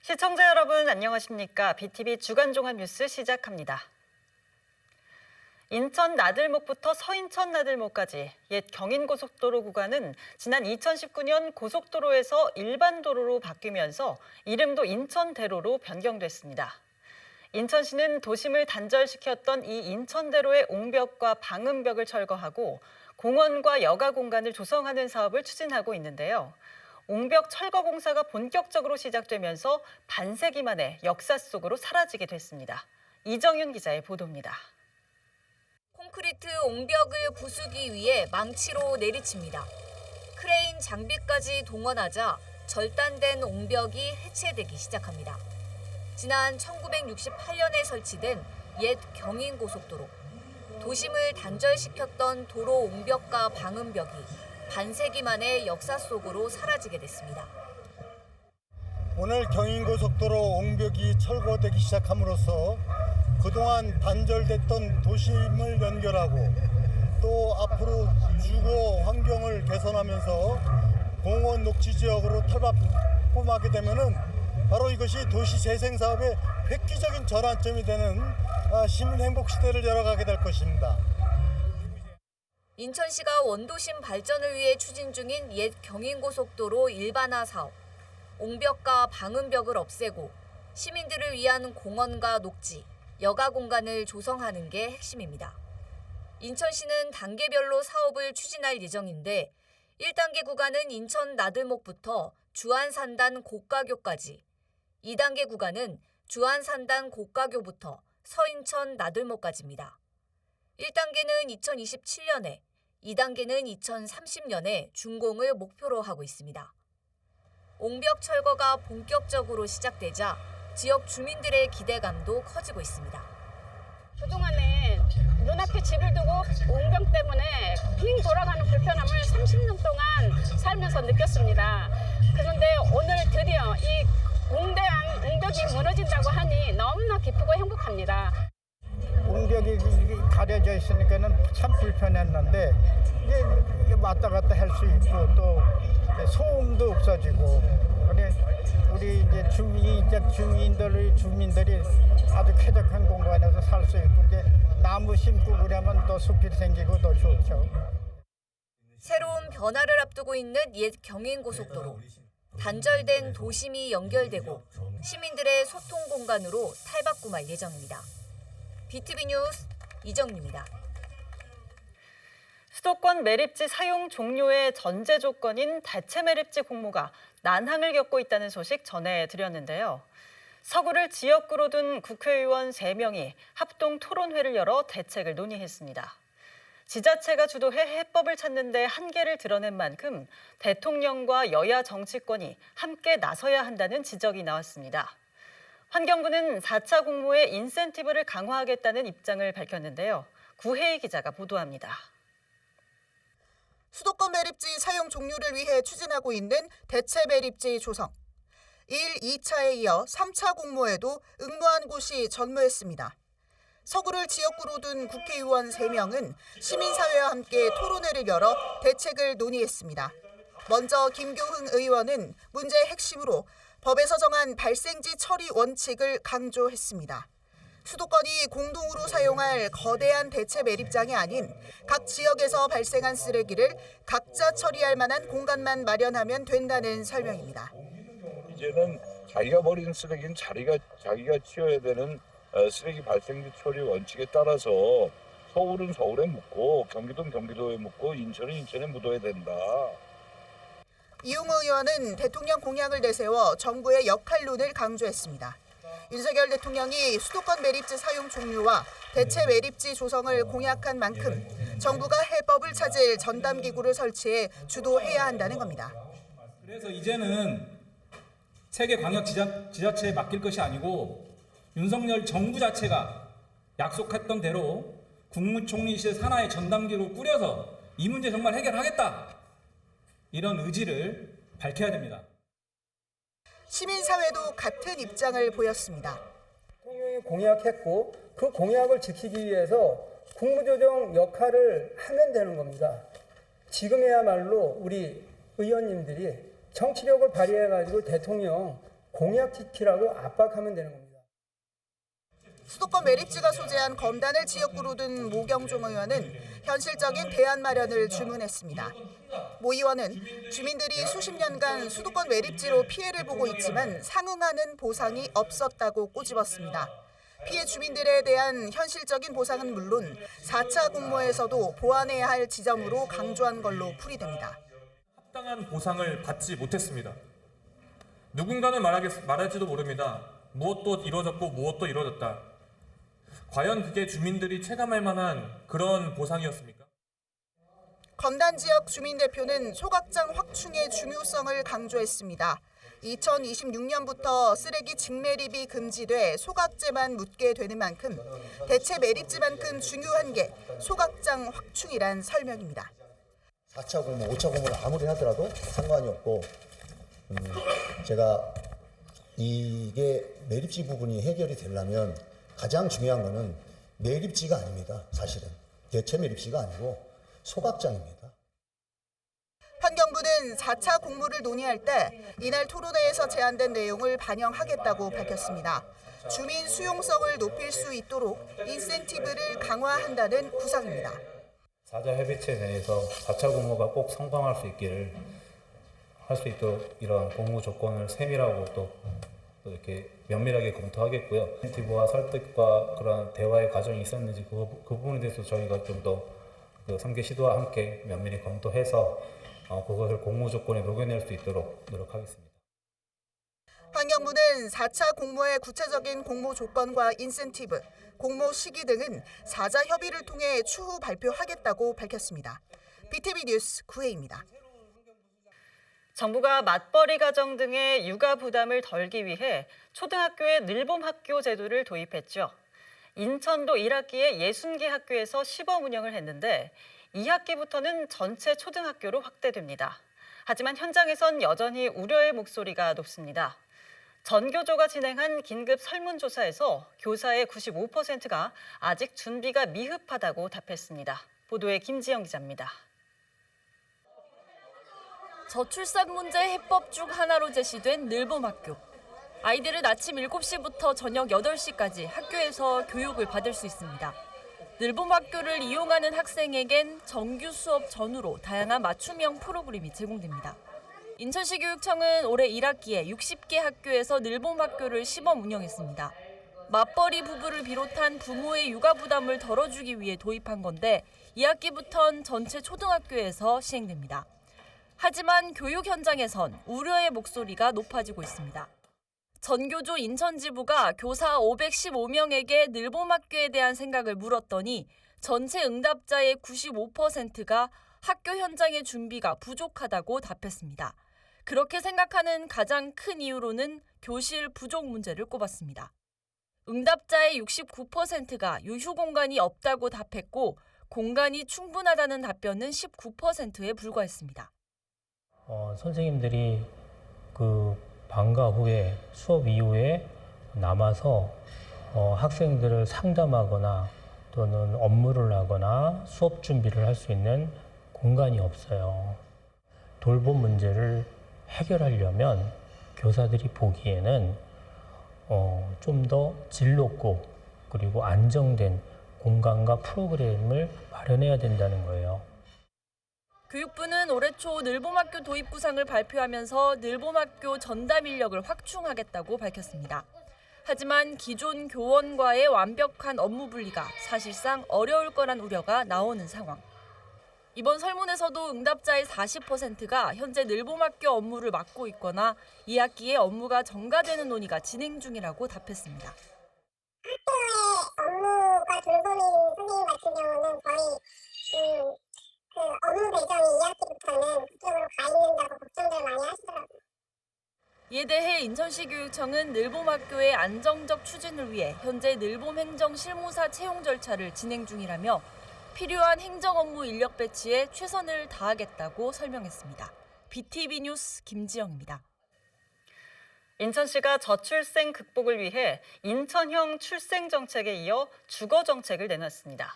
시청자 여러분 안녕하십니까? BTV 주간종합 뉴스 시작합니다. 인천 나들목부터 서인천 나들목까지 옛 경인고속도로 구간은 지난 2019년 고속도로에서 일반 도로로 바뀌면서 이름도 인천대로로 변경됐습니다. 인천시는 도심을 단절시켰던 이 인천대로의 옹벽과 방음벽을 철거하고 공원과 여가 공간을 조성하는 사업을 추진하고 있는데요. 옹벽 철거 공사가 본격적으로 시작되면서 반세기 만에 역사 속으로 사라지게 됐습니다. 이정윤 기자의 보도입니다. 콘크리트 옹벽을 부수기 위해 망치로 내리칩니다. 크레인 장비까지 동원하자 절단된 옹벽이 해체되기 시작합니다. 지난 1968년에 설치된 옛 경인고속도로. 도심을 단절시켰던 도로 옹벽과 방음벽이 반세기 만에 역사 속으로 사라지게 됐습니다. 오늘 경인고속도로 옹벽이 철거되기 시작함으로써 그동안 단절됐던 도심을 연결하고 또 앞으로 주거 환경을 개선하면서 공원 녹지 지역으로 탈바꿈하게 되면은 바로 이것이 도시 재생 사업의 획기적인 전환점이 되는 시민 행복 시대를 열어가게 될 것입니다. 인천시가 원도심 발전을 위해 추진 중인 옛 경인고속도로 일반화 사업. 옹벽과 방음벽을 없애고 시민들을 위한 공원과 녹지, 여가 공간을 조성하는 게 핵심입니다. 인천시는 단계별로 사업을 추진할 예정인데 1단계 구간은 인천 나들목부터 주안산단 고가교까지, 2단계 구간은 주안산단 고가교부터 서인천 나들목까지입니다. 1단계는 2027년에, 2단계는 2030년에 준공을 목표로 하고 있습니다. 옹벽 철거가 본격적으로 시작되자 지역 주민들의 기대감도 커지고 있습니다. 그동안에 눈앞에 집을 두고 옹벽 때문에 빙 돌아가는 불편함을 30년 동안 살면서 느꼈습니다. 그런데 오늘 드디어 이 옹대한 옹벽이 무너진다고 하니 너무나 기쁘고 행복합니다. 옹벽이 가려져 있으니까는 참 불편했는데 이게 왔다 갔다 할 수 있고 또 소음도 없어지고 우리 이제 주민들이 아주 쾌적한 공간에서 살 수 있고 이제 나무 심고 그러면 또 숲이 생기고 더 좋죠. 새로운 변화를 앞두고 있는 옛 경인고속도로. 단절된 도심이 연결되고 시민들의 소통 공간으로 탈바꿈할 예정입니다. BTV 뉴스 이정유입니다. 수도권 매립지 사용 종료의 전제 조건인 대체 매립지 공모가 난항을 겪고 있다는 소식 전해드렸는데요. 서구를 지역구로 둔 국회의원 3명이 합동 토론회를 열어 대책을 논의했습니다. 지자체가 주도해 해법을 찾는 데 한계를 드러낸 만큼 대통령과 여야 정치권이 함께 나서야 한다는 지적이 나왔습니다. 환경부는 4차 공모의 인센티브를 강화하겠다는 입장을 밝혔는데요. 구혜희 기자가 보도합니다. 수도권 매립지 사용 종료를 위해 추진하고 있는 대체 매립지 조성. 1, 2차에 이어 3차 공모에도 응모한 곳이 전무했습니다. 서구를 지역구로 둔 국회의원 3명은 시민사회와 함께 토론회를 열어 대책을 논의했습니다. 먼저 김교흥 의원은 문제의 핵심으로 법에서 정한 발생지 처리 원칙을 강조했습니다. 수도권이 공동으로 사용할 거대한 대체 매립장이 아닌 각 지역에서 발생한 쓰레기를 각자 처리할 만한 공간만 마련하면 된다는 설명입니다. 이제는 자기가 버린 쓰레기는 자기가 치워야 되는 쓰레기 발생지 처리 원칙에 따라서 서울은 서울에 묻고 경기도는 경기도에 묻고 인천은 인천에 묻어야 된다. 이용 의원은 대통령 공약을 내세워 정부의 역할론을 강조했습니다. 윤석열 대통령이 수도권 매립지 사용 종료와 대체 매립지 조성을 공약한 만큼 정부가 해법을 찾을 전담기구를 설치해 주도해야 한다는 겁니다. 그래서 이제는 세계 광역 지자체에 맡길 것이 아니고 윤석열 정부 자체가 약속했던 대로 국무총리실 산하의 전담기구를 꾸려서 이 문제 정말 해결하겠다. 이런 의지를 밝혀야 됩니다. 시민사회도 같은 입장을 보였습니다. 대통령이 공약했고 그 공약을 지키기 위해서 국무조정 역할을 하면 되는 겁니다. 지금이야말로 우리 의원님들이 정치력을 발휘해가지고 대통령 공약 지키라고 압박하면 되는 겁니다. 수도권 매립지가 소재한 검단을 지역구로 둔 모경종 의원은 현실적인 대안 마련을 주문했습니다. 모 의원은 주민들이 수십 년간 수도권 매립지로 피해를 보고 있지만 상응하는 보상이 없었다고 꼬집었습니다. 피해 주민들에 대한 현실적인 보상은 물론 4차 공모에서도 보완해야 할 지점으로 강조한 걸로 풀이됩니다. 합당한 보상을 받지 못했습니다. 누군가는 말할지도 모릅니다. 무엇도 이루어졌고 무엇도 이루어졌다. 과연 그게 주민들이 체감할 만한 그런 보상이었습니까? 검단 지역 주민대표는 소각장 확충의 중요성을 강조했습니다. 2026년부터 쓰레기 직매립이 금지돼 소각재만 묻게 되는 만큼 대체 매립지만큼 중요한 게 소각장 확충이란 설명입니다. 4차 공모, 5차 공모를 아무리 하더라도 상관이 없고 제가 이게 매립지 부분이 해결이 되려면 가장 중요한 거는 매립지가 아닙니다. 사실은 대체 매립지가 아니고 소각장입니다. 환경부는 4차 공모를 논의할 때 이날 토론회에서 제안된 내용을 반영하겠다고 밝혔습니다. 주민 수용성을 높일 수 있도록 인센티브를 강화한다는 구상입니다. 사자 협의체 내에서 4차 공모가 꼭 성공할 수 있기를 할 수 있도록 이런 공모 조건을 세밀하고 또 이렇게 면밀하게 검토하겠고요. 인센티브와 설득과 그런 대화의 과정이 있었는지 그 부분에 대해서 저희가 좀 더 그 3개 시도와 함께 면밀히 검토해서 그것을 공모 조건에 녹여낼 수 있도록 노력하겠습니다. 환경부는 4차 공모의 구체적인 공모 조건과 인센티브, 공모 시기 등은 사자 협의를 통해 추후 발표하겠다고 밝혔습니다. BTV 뉴스 구혜입니다. 정부가 맞벌이 가정 등의 육아 부담을 덜기 위해 초등학교에 늘봄 학교 제도를 도입했죠. 인천도 1학기에 60개 학교에서 시범 운영을 했는데 2학기부터는 전체 초등학교로 확대됩니다. 하지만 현장에선 여전히 우려의 목소리가 높습니다. 전교조가 진행한 긴급 설문조사에서 교사의 95%가 아직 준비가 미흡하다고 답했습니다. 보도에 김지영 기자입니다. 저출산 문제 해법 중 하나로 제시된 늘봄 학교. 아이들은 아침 7시부터 저녁 8시까지 학교에서 교육을 받을 수 있습니다. 늘봄 학교를 이용하는 학생에겐 정규 수업 전후로 다양한 맞춤형 프로그램이 제공됩니다. 인천시 교육청은 올해 1학기에 60개 학교에서 늘봄 학교를 시범 운영했습니다. 맞벌이 부부를 비롯한 부모의 육아 부담을 덜어주기 위해 도입한 건데 2학기부터는 전체 초등학교에서 시행됩니다. 하지만 교육 현장에선 우려의 목소리가 높아지고 있습니다. 전교조 인천지부가 교사 515명에게 늘봄 학교에 대한 생각을 물었더니 전체 응답자의 95%가 학교 현장의 준비가 부족하다고 답했습니다. 그렇게 생각하는 가장 큰 이유로는 교실 부족 문제를 꼽았습니다. 응답자의 69%가 유휴 공간이 없다고 답했고 공간이 충분하다는 답변은 19%에 불과했습니다. 선생님들이 방과 후에 수업 이후에 남아서 학생들을 상담하거나 또는 업무를 하거나 수업 준비를 할 수 있는 공간이 없어요. 돌봄 문제를 해결하려면 교사들이 보기에는 좀 더 질 높고 그리고 안정된 공간과 프로그램을 마련해야 된다는 거예요. 교육부는 올해 초 늘봄학교 도입 구상을 발표하면서 늘봄학교 전담 인력을 확충하겠다고 밝혔습니다. 하지만 기존 교원과의 완벽한 업무 분리가 사실상 어려울 거란 우려가 나오는 상황. 이번 설문에서도 응답자의 40%가 현재 늘봄학교 업무를 맡고 있거나 2학기에 업무가 전가되는 논의가 진행 중이라고 답했습니다. 학교의 업무가 돌봄인 선생님 같은 경우는 거의 업무 배정이 2학기부터는 그쪽으로 가 있는다고 걱정들 많이 하시더라고요. 이에 대해 인천시 교육청은 늘봄학교의 안정적 추진을 위해 현재 늘봄 행정 실무사 채용 절차를 진행 중이라며 필요한 행정 업무 인력 배치에 최선을 다하겠다고 설명했습니다. BTV 뉴스 김지영입니다. 인천시가 저출생 극복을 위해 인천형 출생 정책에 이어 주거 정책을 내놨습니다.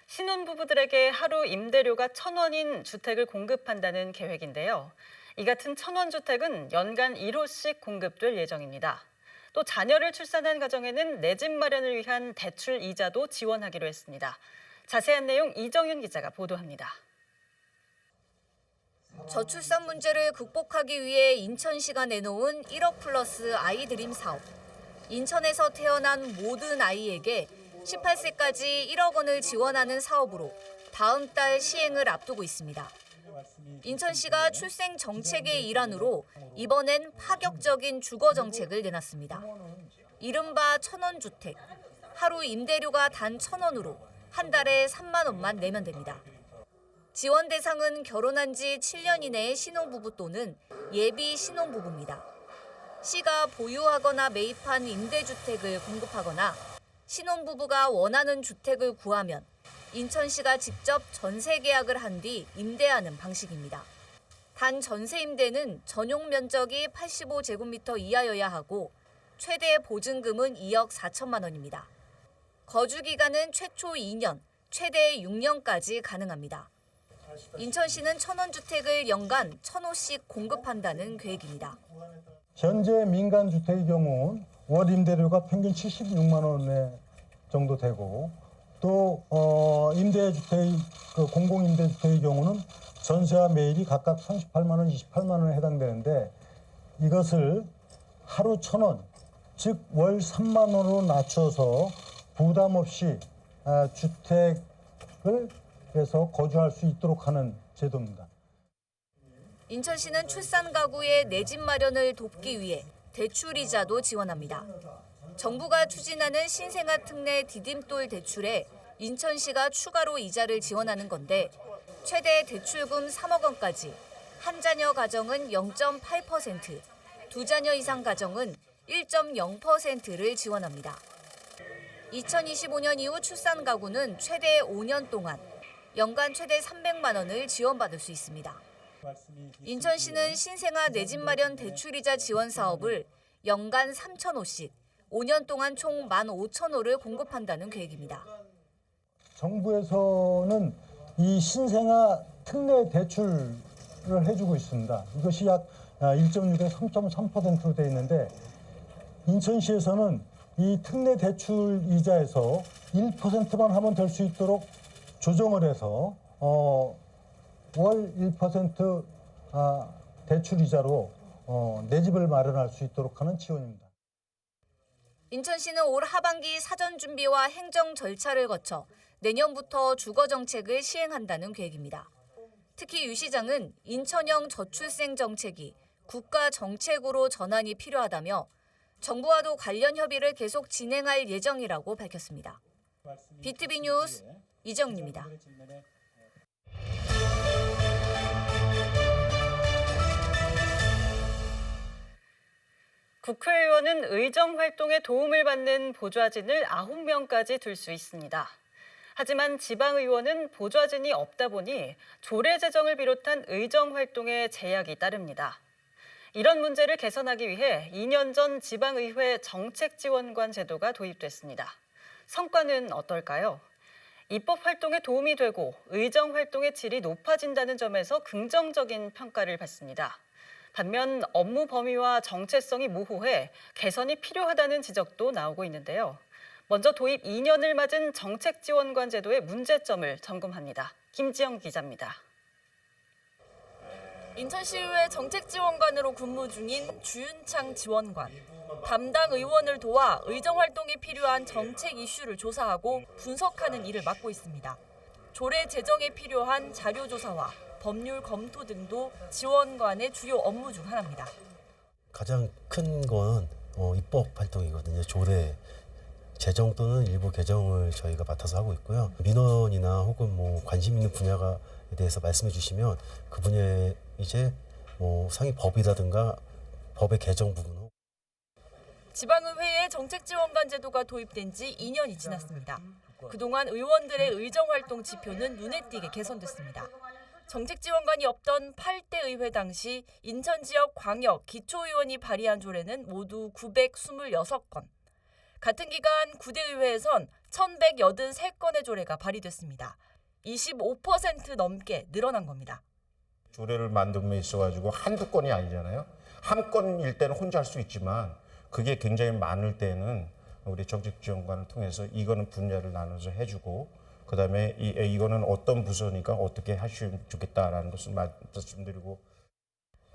신혼부부들에게 하루 임대료가 1,000원인 주택을 공급한다는 계획인데요. 이 같은 천원주택은 연간 1호씩 공급될 예정입니다. 또 자녀를 출산한 가정에는 내 집 마련을 위한 대출 이자도 지원하기로 했습니다. 자세한 내용 이정윤 기자가 보도합니다. 저출산 문제를 극복하기 위해 인천시가 내놓은 1억 플러스 아이드림 사업. 인천에서 태어난 모든 아이에게 18세까지 1억 원을 지원하는 사업으로 다음 달 시행을 앞두고 있습니다. 인천시가 출생 정책의 일환으로 이번엔 파격적인 주거 정책을 내놨습니다. 이른바 천원주택. 하루 임대료가 단 1,000원으로 한 달에 3만 원만 내면 됩니다. 지원 대상은 결혼한 지 7년 이내의 신혼부부 또는 예비 신혼부부입니다. 시가 보유하거나 매입한 임대주택을 공급하거나 신혼부부가 원하는 주택을 구하면 인천시가 직접 전세 계약을 한 뒤 임대하는 방식입니다. 단 전세 임대는 전용 면적이 85제곱미터 이하여야 하고 최대 보증금은 2억 4천만 원입니다. 거주 기간은 최초 2년, 최대 6년까지 가능합니다. 인천시는 천원주택을 연간 1,000호씩 공급한다는 계획입니다. 현재 민간 주택의 경우 월 임대료가 평균 76만 원 정도 되고 또 임대주택 공공임대주택의 경우는 전세와 매입이 각각 38만 원, 28만 원에 해당되는데 이것을 하루 1,000원, 즉 월 3만 원으로 낮춰서 부담 없이 주택을 해서 거주할 수 있도록 하는 제도입니다. 인천시는 출산 가구의 내 집 마련을 돕기 위해 대출이자도 지원합니다. 정부가 추진하는 신생아 특례 디딤돌 대출에 인천시가 추가로 이자를 지원하는 건데 최대 대출금 3억 원까지, 한 자녀 가정은 0.8%, 두 자녀 이상 가정은 1.0%를 지원합니다. 2025년 이후 출산 가구는 최대 5년 동안 연간 최대 300만 원을 지원받을 수 있습니다. 인천시는 신생아 내 집 마련 대출이자 지원 사업을 연간 3,000호씩 5년 동안 총 15,000호를 공급한다는 계획입니다. 정부에서는 이 신생아 특례 대출을 해주고 있습니다. 이것이 약 1.6에서 3.3%로 되어 있는데 인천시에서는 이 특례 대출 이자에서 1%만 하면 될 수 있도록 조정을 해서 월 1% 대출 이자로 내 집을 마련할 수 있도록 하는 지원입니다. 인천시는 올 하반기 사전 준비와 행정 절차를 거쳐 내년부터 주거 정책을 시행한다는 계획입니다. 특히 유 시장은 인천형 저출생 정책이 국가 정책으로 전환이 필요하다며 정부와도 관련 협의를 계속 진행할 예정이라고 밝혔습니다. BTV 뉴스 이정입니다. 국회의원은 의정 활동에 도움을 받는 보좌진을 9명까지 둘 수 있습니다. 하지만 지방의원은 보좌진이 없다 보니 조례 제정을 비롯한 의정 활동에 제약이 따릅니다. 이런 문제를 개선하기 위해 2년 전 지방의회 정책지원관 제도가 도입됐습니다. 성과는 어떨까요? 입법 활동에 도움이 되고 의정 활동의 질이 높아진다는 점에서 긍정적인 평가를 받습니다. 반면 업무 범위와 정체성이 모호해 개선이 필요하다는 지적도 나오고 있는데요. 먼저 도입 2년을 맞은 정책지원관 제도의 문제점을 점검합니다. 김지영 기자입니다. 인천시의회 정책지원관으로 근무 중인 주윤창 지원관. 담당 의원을 도와 의정활동이 필요한 정책 이슈를 조사하고 분석하는 일을 맡고 있습니다. 조례 제정에 필요한 자료조사와 법률 검토 등도 지원관의 주요 업무 중 하나입니다. 가장 큰 건 입법 활동이거든요. 조례 제정 또는 일부 개정을 저희가 맡아서 하고 있고요. 민원이나 혹은 관심 있는 분야에 대해서 말씀해 주시면 그 분야에 이제 상위 법이라든가 법의 개정 부분. 지방의회에 정책지원관 제도가 도입된 지 2년이 지났습니다. 그동안 의원들의 의정활동 지표는 눈에 띄게 개선됐습니다. 정책지원관이 없던 8대 의회 당시 인천 지역 광역 기초의원이 발의한 조례는 모두 926건. 같은 기간 9대 의회에선 1,183건의 조례가 발의됐습니다. 25% 넘게 늘어난 겁니다. 조례를 만듦에 있어가지고 한두 건이 아니잖아요. 한 건일 때는 혼자 할 수 있지만 그게 굉장히 많을 때는 우리 정책지원관을 통해서 이거는 분야를 나눠서 해주고 그다음에 이거는 어떤 부서니까 어떻게 하시면 좋겠다라는 것을 말씀드리고.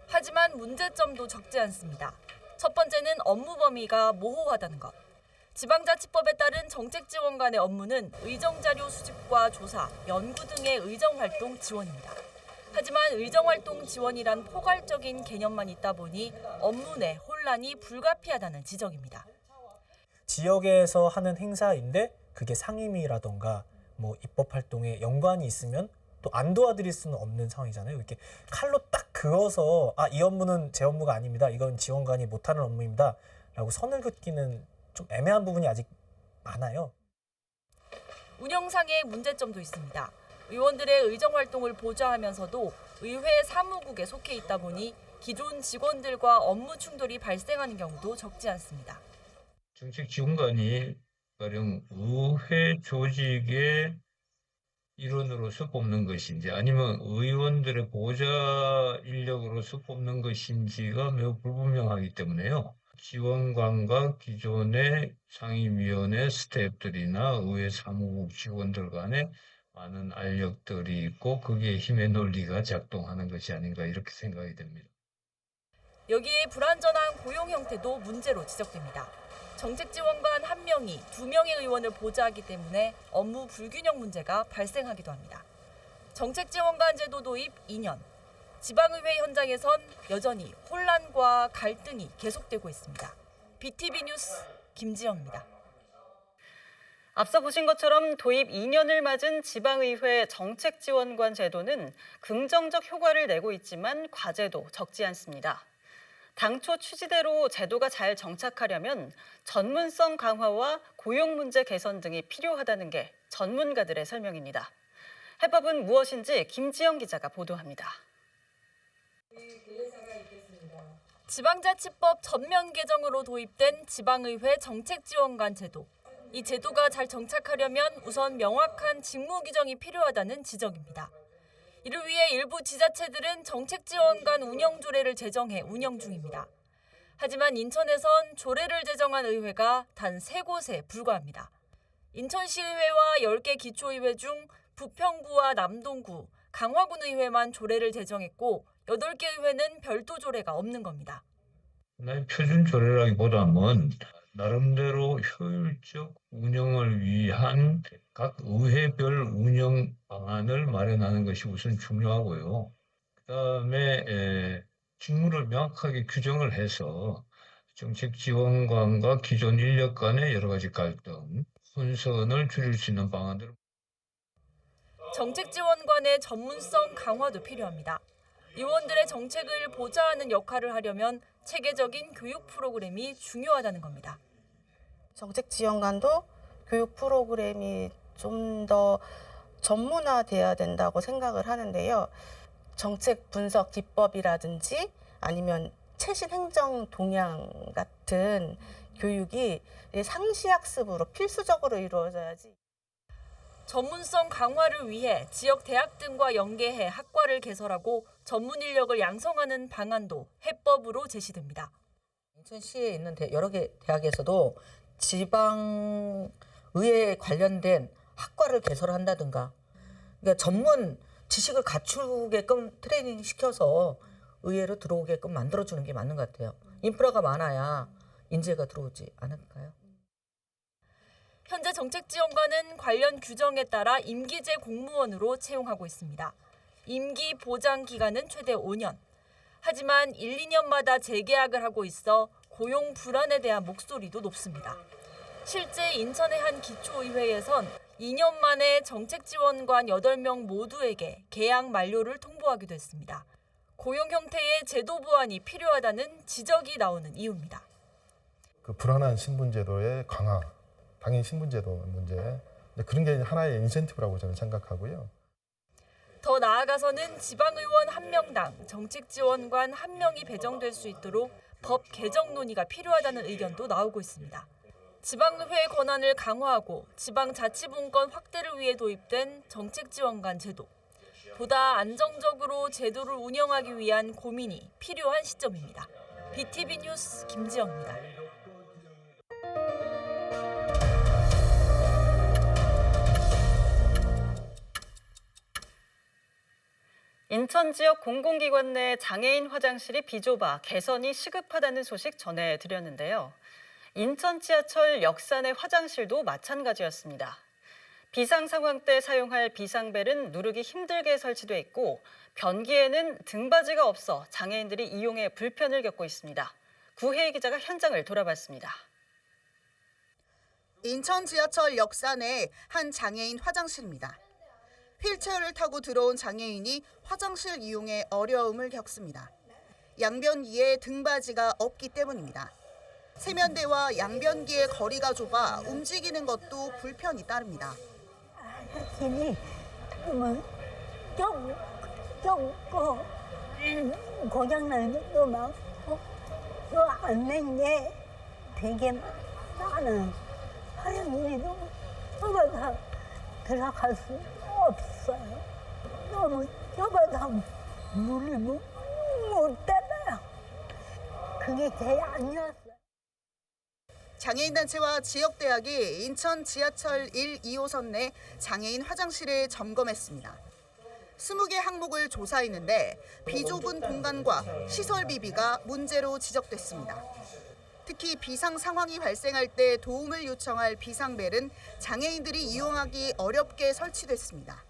하지만 문제점도 적지 않습니다. 첫 번째는 업무 범위가 모호하다는 것. 지방자치법에 따른 정책지원관의 업무는 의정자료 수집과 조사, 연구 등의 의정활동 지원입니다. 하지만 의정활동 지원이란 포괄적인 개념만 있다 보니 업무 내 혼란이 불가피하다는 지적입니다. 지역에서 하는 행사인데 그게 상임위라던가 뭐 입법 활동에 연관이 있으면 또 안 도와드릴 수는 없는 상황이잖아요. 이렇게 칼로 딱 그어서 이 업무는 제 업무가 아닙니다. 이건 지원관이 못하는 업무입니다. 라고 선을 긋기는 좀 애매한 부분이 아직 많아요. 운영상의 문제점도 있습니다. 의원들의 의정활동을 보좌하면서도 의회 사무국에 속해 있다 보니 기존 직원들과 업무 충돌이 발생하는 경우도 적지 않습니다. 정책지원관이 가령 의회 조직의 일원으로서 뽑는 것인지 아니면 의원들의 보좌 인력으로서 뽑는 것인지가 매우 불분명하기 때문에요. 지원관과 기존의 상임위원회 스태프들이나 의회 사무국 직원들 간에 많은 알력들이 있고 거기에 힘의 논리가 작동하는 것이 아닌가 이렇게 생각이 됩니다. 여기에 불완전한 고용 형태도 문제로 지적됩니다. 정책지원관 1명이 2명의 의원을 보좌하기 때문에 업무 불균형 문제가 발생하기도 합니다. 정책지원관 제도 도입 2년. 지방의회 현장에선 여전히 혼란과 갈등이 계속되고 있습니다. BTV 뉴스 김지영입니다. 앞서 보신 것처럼 도입 2년을 맞은 지방의회 정책지원관 제도는 긍정적 효과를 내고 있지만 과제도 적지 않습니다. 당초 취지대로 제도가 잘 정착하려면 전문성 강화와 고용 문제 개선 등이 필요하다는 게 전문가들의 설명입니다. 해법은 무엇인지 김지영 기자가 보도합니다. 지방자치법 전면 개정으로 도입된 지방의회 정책지원관 제도. 이 제도가 잘 정착하려면 우선 명확한 직무 규정이 필요하다는 지적입니다. 이를 위해 일부 지자체들은 정책지원관 운영 조례를 제정해 운영 중입니다. 하지만 인천에선 조례를 제정한 의회가 단 3곳에 불과합니다. 인천시의회와 10개 기초의회 중 부평구와 남동구, 강화군 의회만 조례를 제정했고 8개 의회는 별도 조례가 없는 겁니다. 하나의 표준 조례라기보다는 나름대로 효율적 운영을 위한 각 의회별 운영 방안을 마련하는 것이 우선 중요하고요. 그다음에 직무를 명확하게 규정을 해서 정책지원관과 기존 인력 간의 여러 가지 갈등, 혼선을 줄일 수 있는 방안들을. 정책지원관의 전문성 강화도 필요합니다. 의원들의 정책을 보좌하는 역할을 하려면 체계적인 교육 프로그램이 중요하다는 겁니다. 정책지원관도 교육 프로그램이 좀 더 전문화돼야 된다고 생각을 하는데요. 정책 분석 기법이라든지 아니면 최신 행정 동향 같은 교육이 상시학습으로 필수적으로 이루어져야지. 전문성 강화를 위해 지역 대학 등과 연계해 학과를 개설하고 전문 인력을 양성하는 방안도 해법으로 제시됩니다. 인천시에 있는 여러 개 대학에서도 지방의회 관련된 학과를 개설한다든가, 그러니까 전문 지식을 갖추게끔 트레이닝 시켜서 의회로 들어오게끔 만들어주는 게 맞는 것 같아요. 인프라가 많아야 인재가 들어오지 않을까요? 현재 정책지원관은 관련 규정에 따라 임기제 공무원으로 채용하고 있습니다. 임기 보장 기간은 최대 5년. 하지만 1, 2년마다 재계약을 하고 있어 고용 불안에 대한 목소리도 높습니다. 실제 인천의 한 기초의회에선 2년 만에 정책지원관 8명 모두에게 계약 만료를 통보하기도 했습니다. 고용 형태의 제도 보완이 필요하다는 지적이 나오는 이유입니다. 그 불안한 신분제도의 강화, 당연히 신분제도 문제, 그런 게 하나의 인센티브라고 저는 생각하고요. 더 나아가서는 지방의원 1명당 정책지원관 1명이 배정될 수 있도록 법 개정 논의가 필요하다는 의견도 나오고 있습니다. 지방의회의 권한을 강화하고 지방자치분권 확대를 위해 도입된 정책지원관 제도. 보다 안정적으로 제도를 운영하기 위한 고민이 필요한 시점입니다. BTV 뉴스 김지영입니다. 인천 지역 공공기관 내 장애인 화장실이 비좁아 개선이 시급하다는 소식 전해드렸는데요. 인천 지하철 역산의 화장실도 마찬가지였습니다. 비상 상황 때 사용할 비상벨은 누르기 힘들게 설치돼 있고 변기에는 등받이가 없어 장애인들이 이용에 불편을 겪고 있습니다. 구혜희 기자가 현장을 돌아봤습니다. 인천 지하철 역산의 한 장애인 화장실입니다. 휠체어를 타고 들어온 장애인이 화장실 이용에 어려움을 겪습니다. 양변기에 등받이가 없기 때문입니다. 세면대와 양변기의 거리가 좁아 움직이는 것도 불편이 따릅니다. 괜히 좁고 고장나는 것도 많고 또 앉는 게 되게 많은 화장실도 좁아서 들어갈 수 없어요. 너무 좁아서 물을 못 따라요. 그게 제일 안 좋았어요. 장애인단체와 지역대학이 인천 지하철 1, 2호선 내 장애인 화장실을 점검했습니다. 20개 항목을 조사했는데 비좁은 공간과 시설 비비가 문제로 지적됐습니다. 특히 비상 상황이 발생할 때 도움을 요청할 비상벨은 장애인들이 이용하기 어렵게 설치됐습니다.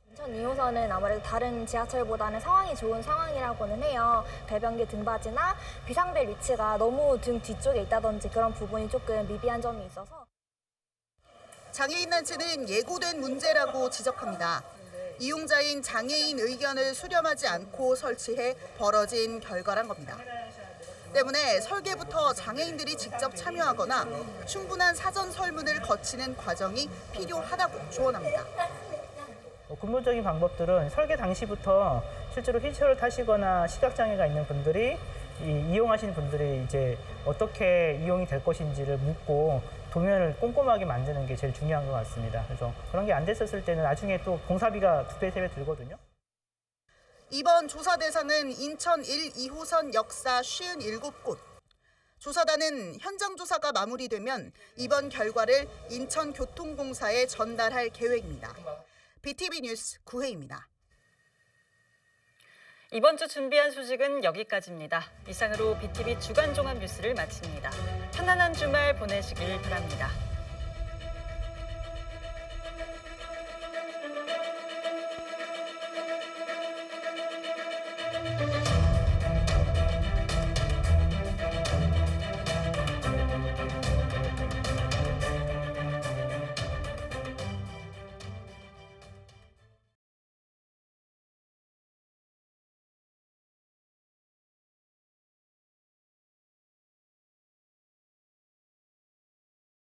인천 2호선은 아무래도 다른 지하철보다는 상황이 좋은 상황이라고는 해요. 배변기 등받이나 비상벨 위치가 너무 등 뒤쪽에 있다든지 그런 부분이 조금 미비한 점이 있어서. 장애인단체는 예고된 문제라고 지적합니다. 이용자인 장애인 의견을 수렴하지 않고 설치해 벌어진 결과란 겁니다. 때문에 설계부터 장애인들이 직접 참여하거나 충분한 사전 설문을 거치는 과정이 필요하다고 조언합니다. 근본적인 방법들은 설계 당시부터 실제로 휠체어를 타시거나 시각장애가 있는 분들이 이용하시는 분들이 이제 어떻게 이용이 될 것인지를 묻고 도면을 꼼꼼하게 만드는 게 제일 중요한 것 같습니다. 그래서 그런 게 안 됐었을 때는 나중에 또 공사비가 2배, 3배 들거든요. 이번 조사 대상은 인천 1, 2호선 역사 57곳. 조사단은 현장 조사가 마무리되면 이번 결과를 인천교통공사에 전달할 계획입니다. BTV 뉴스 구혜입니다. 이번 주 준비한 소식은 여기까지입니다. 이상으로 BTV 주간 종합 뉴스를 마칩니다. 편안한 주말 보내시길 바랍니다.